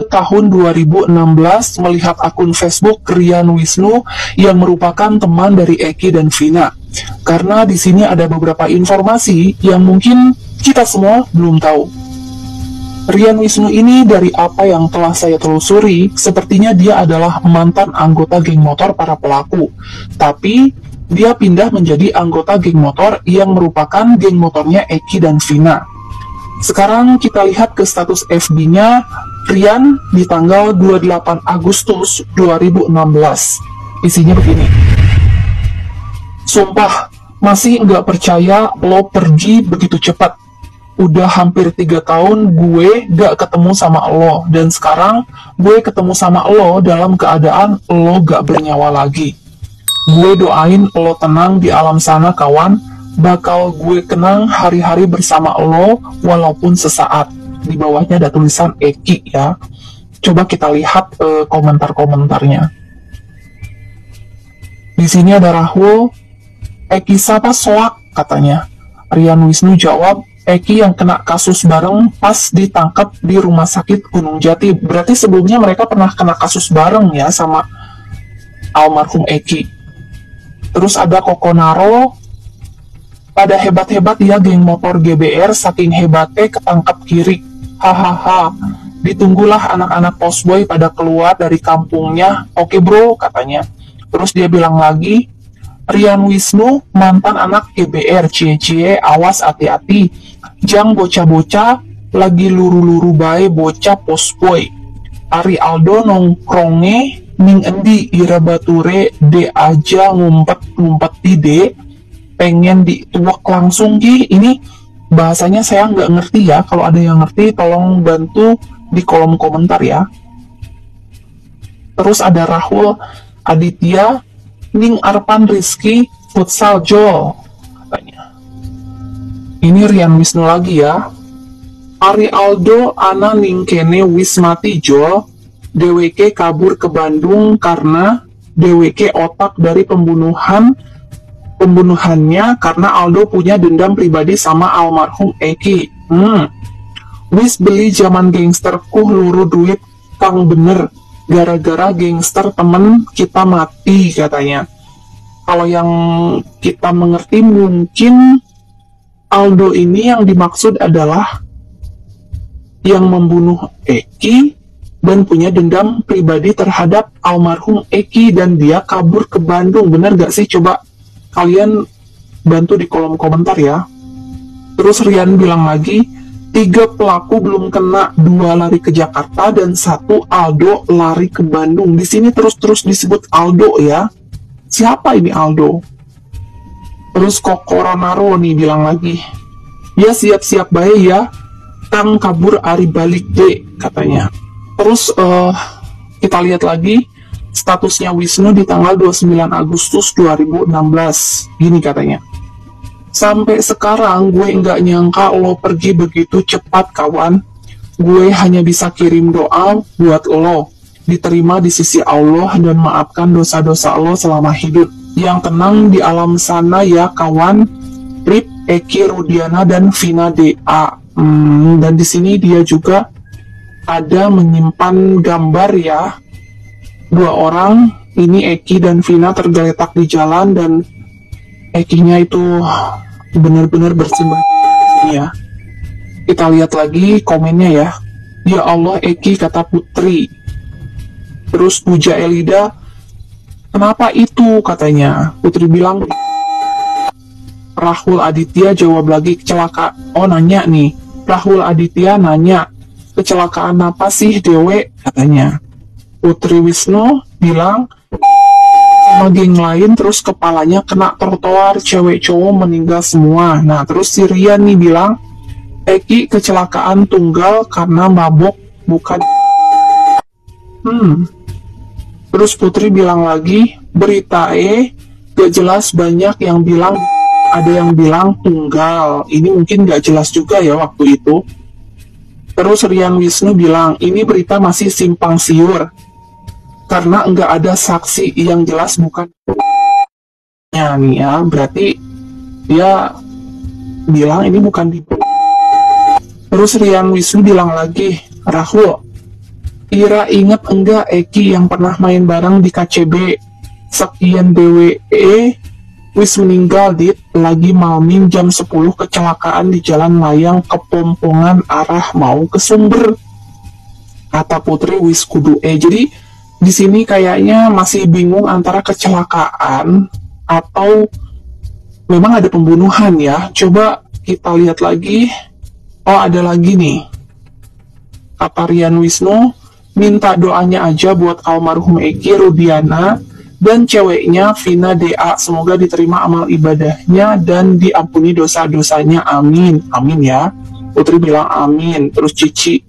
Tahun 2016 melihat akun Facebook Rian Wisnu yang merupakan teman dari Eki dan Vina. Karena di sini ada beberapa informasi yang mungkin kita semua belum tahu. Rian Wisnu ini dari apa yang telah saya telusuri, sepertinya dia adalah mantan anggota geng motor para pelaku. Tapi dia pindah menjadi anggota geng motor yang merupakan geng motornya Eki dan Vina. Sekarang kita lihat ke status FB-nya Rian di tanggal 28 Agustus 2016. Isinya begini. Sumpah, masih nggak percaya lo pergi begitu cepat. Udah hampir 3 tahun gue gak ketemu sama lo. Dan sekarang gue ketemu sama lo dalam keadaan lo gak bernyawa lagi. Gue doain lo tenang di alam sana kawan. Bakal gue kenang hari-hari bersama lo walaupun sesaat. Di bawahnya ada tulisan Eki ya. Coba kita lihat komentar-komentarnya. Di sini ada Rahul, Eki siapa soak katanya. Rian Wisnu jawab, Eki yang kena kasus bareng pas ditangkap di rumah sakit Gunung Jati. Berarti sebelumnya mereka pernah kena kasus bareng ya sama almarhum Eki. Terus ada Kokonaro, pada hebat-hebat ya geng motor GBR, saking hebatnya ketangkap kiri. Hahaha, ditunggulah anak-anak postboy pada keluar dari kampungnya. Oke bro, katanya. Terus dia bilang lagi, Rian Wisnu, mantan anak GBR, cie-cie, awas hati-hati. Jang bocah-bocah, lagi luru-luru bae bocah postboy. Ari Aldo nongkronge, ning endi ira bature, de aja ngumpet-ngumpet ide. Pengen dituak langsung Ki. Ini bahasanya saya nggak ngerti ya. Kalau ada yang ngerti tolong bantu di kolom komentar ya. Terus ada Rahul Aditya, Ning Arpan Rizky futsal Jol katanya. Ini Rian Wisnu lagi ya. Ari Aldo ana ning kene wis mati Jol. DWK kabur ke Bandung karena DWK otak dari pembunuhannya karena Aldo punya dendam pribadi sama almarhum Eki. Wis beli zaman gangsterku luru duit kang bener gara-gara gangster temen kita mati katanya. Kalau yang kita mengerti mungkin Aldo ini yang dimaksud adalah yang membunuh Eki dan punya dendam pribadi terhadap almarhum Eki dan dia kabur ke Bandung. Bener gak sih? Coba kalian bantu di kolom komentar ya. Terus Rian bilang lagi, 3 pelaku belum kena, 2 lari ke Jakarta dan 1 Aldo lari ke Bandung. Di sini terus disebut Aldo ya. Siapa ini Aldo? Terus Kokoronaro nih bilang lagi, ya siap-siap baik ya, Kang kabur ari balik deh katanya. Terus kita lihat lagi statusnya Wisnu di tanggal 29 Agustus 2016. Gini katanya. Sampai sekarang gue nggak nyangka lo pergi begitu cepat kawan. Gue hanya bisa kirim doa buat lo diterima di sisi Allah dan maafkan dosa-dosa lo selama hidup. Yang tenang di alam sana ya kawan. Rip, Eki, Rudiana, dan Vina DA. Dan di sini dia juga ada menyimpan gambar ya. 2 orang, ini Eki dan Vina tergeletak di jalan dan Ekinya itu benar-benar bersimbah ya. Kita lihat lagi komennya ya. Ya Allah Eki, kata Putri. Terus Puja Elida, kenapa itu katanya. Putri bilang, Rahul Aditya jawab lagi, kecelakaan. Oh nanya nih, Rahul Aditya nanya, kecelakaan apa sih Dewe katanya. Putri Wisnu bilang sama geng lain terus kepalanya kena trotoar, cewek cowok meninggal semua. Nah terus si Rian nih bilang Eki kecelakaan tunggal karena mabok bukan. Terus Putri bilang lagi berita gak jelas banyak yang bilang ada yang bilang tunggal. Ini mungkin nggak jelas juga ya waktu itu. Terus Rian Wisnu bilang, ini berita masih simpang siur, karena nggak ada saksi yang jelas bukan. Ya nih ya, berarti dia bilang ini bukan di. Terus Rian Wisnu bilang lagi, Rahul, Ira inget enggak Eki yang pernah main bareng di KCB? Sekian DWE, wis meninggal dit, lagi malmin jam 10 kecelakaan di jalan layang Kepompongan arah mau ke Sumber. Kata Putri wis kudu jadi di sini kayaknya masih bingung antara kecelakaan atau memang ada pembunuhan ya. Coba kita lihat lagi. Oh, ada lagi nih. Kata Rian Wisnu, minta doanya aja buat almarhum Eki Rudiana dan ceweknya Vina DA. Semoga diterima amal ibadahnya dan diampuni dosa-dosanya. Amin. Amin ya. Putri bilang amin. Terus Cici,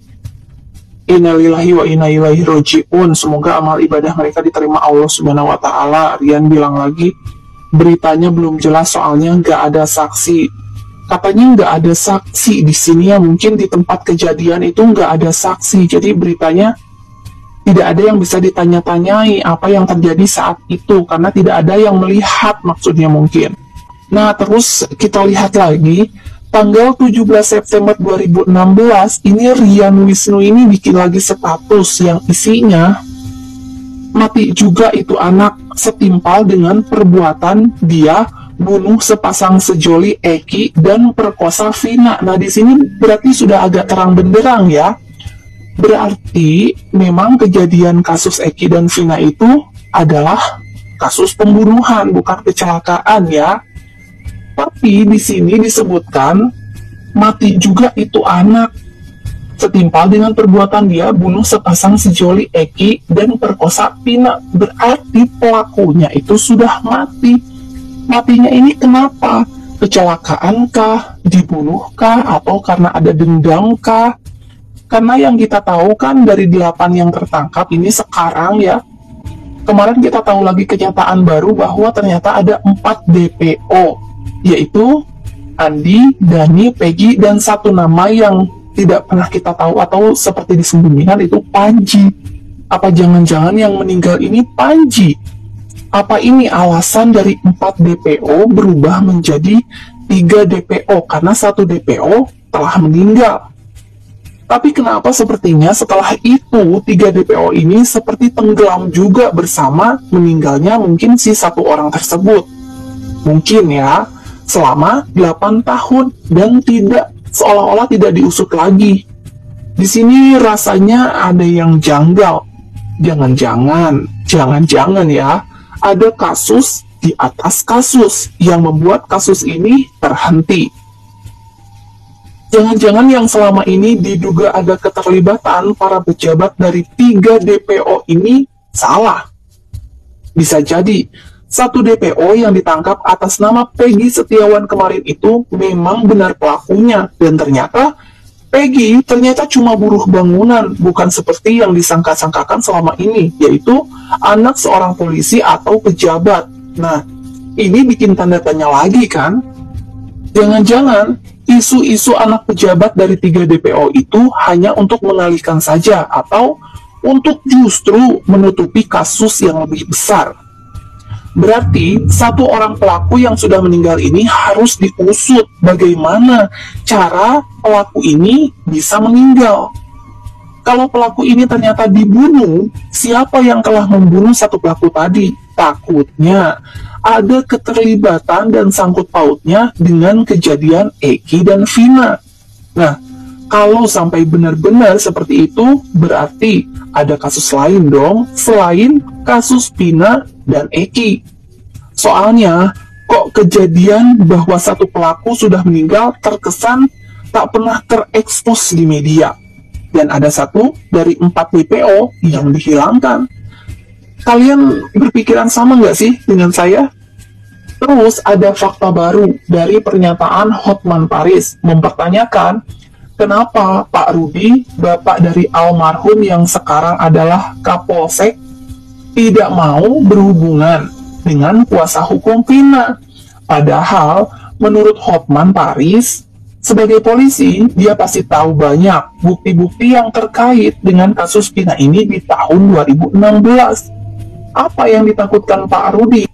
innalillahi wa inna ilaihi roji'un. Semoga amal ibadah mereka diterima Allah Subhanahu wa Ta'ala. Rian bilang lagi, beritanya belum jelas soalnya nggak ada saksi. Katanya nggak ada saksi di sini ya, mungkin di tempat kejadian itu nggak ada saksi. Jadi beritanya tidak ada yang bisa ditanya-tanyai apa yang terjadi saat itu, karena tidak ada yang melihat maksudnya mungkin. Nah, terus kita lihat lagi, tanggal 17 September 2016, ini Rian Wisnu ini bikin lagi status yang isinya, mati juga itu anak, setimpal dengan perbuatan dia bunuh sepasang sejoli Eki dan perkosa Vina. Nah, di sini berarti sudah agak terang benderang ya. Berarti memang kejadian kasus Eki dan Vina itu adalah kasus pembunuhan, bukan kecelakaan ya. Tapi di sini disebutkan mati juga itu anak, setimpal dengan perbuatan dia bunuh sepasang sejoli Eki dan perkosa Vina. Berarti pelakunya itu sudah mati. Matinya ini kenapa? Kecelakaan kah? Dibunuh kah? Atau karena ada dendam kah? Karena yang kita tahu kan dari 8 yang tertangkap ini sekarang ya. Kemarin kita tahu lagi kenyataan baru bahwa ternyata ada 4 DPO. Yaitu Andi, Dani, Peggy, dan satu nama yang tidak pernah kita tahu atau seperti disembunyikan itu Panji. Apa jangan-jangan yang meninggal ini Panji? Apa ini alasan dari 4 DPO berubah menjadi 3 DPO karena 1 DPO telah meninggal? Tapi kenapa sepertinya setelah itu 3 DPO ini seperti tenggelam juga bersama meninggalnya mungkin si 1 orang tersebut? Mungkin ya, selama 8 tahun dan tidak, seolah-olah tidak diusut lagi. Di sini rasanya ada yang janggal. Jangan-jangan ya, ada kasus di atas kasus yang membuat kasus ini terhenti. Jangan-jangan yang selama ini diduga ada keterlibatan para pejabat dari 3 DPO ini salah. Bisa jadi, 1 DPO yang ditangkap atas nama Peggy Setiawan kemarin itu memang benar pelakunya, dan ternyata Peggy ternyata cuma buruh bangunan, bukan seperti yang disangka-sangkakan selama ini, yaitu anak seorang polisi atau pejabat. Nah, ini bikin tanda tanya lagi kan? Jangan-jangan isu-isu anak pejabat dari 3 DPO itu hanya untuk mengalihkan saja, atau untuk justru menutupi kasus yang lebih besar. Berarti 1 orang pelaku yang sudah meninggal ini harus diusut bagaimana cara pelaku ini bisa meninggal. Kalau pelaku ini ternyata dibunuh, siapa yang telah membunuh 1 pelaku tadi? Takutnya ada keterlibatan dan sangkut pautnya dengan kejadian Eki dan Vina. Nah, kalau sampai benar-benar seperti itu, berarti ada kasus lain dong selain kasus Vina dan Eki. Soalnya, kok kejadian bahwa 1 pelaku sudah meninggal terkesan tak pernah terekspos di media. Dan ada 1 dari 4 DPO yang dihilangkan. Kalian berpikiran sama nggak sih dengan saya? Terus ada fakta baru dari pernyataan Hotman Paris mempertanyakan kenapa Pak Rudi, bapak dari almarhum yang sekarang adalah Kapolsek, tidak mau berhubungan dengan kuasa hukum Vina. Padahal Menurut Hotman Paris, sebagai polisi, dia pasti tahu banyak bukti-bukti yang terkait dengan kasus Vina ini di tahun 2016. Apa yang ditakutkan Pak Rudi?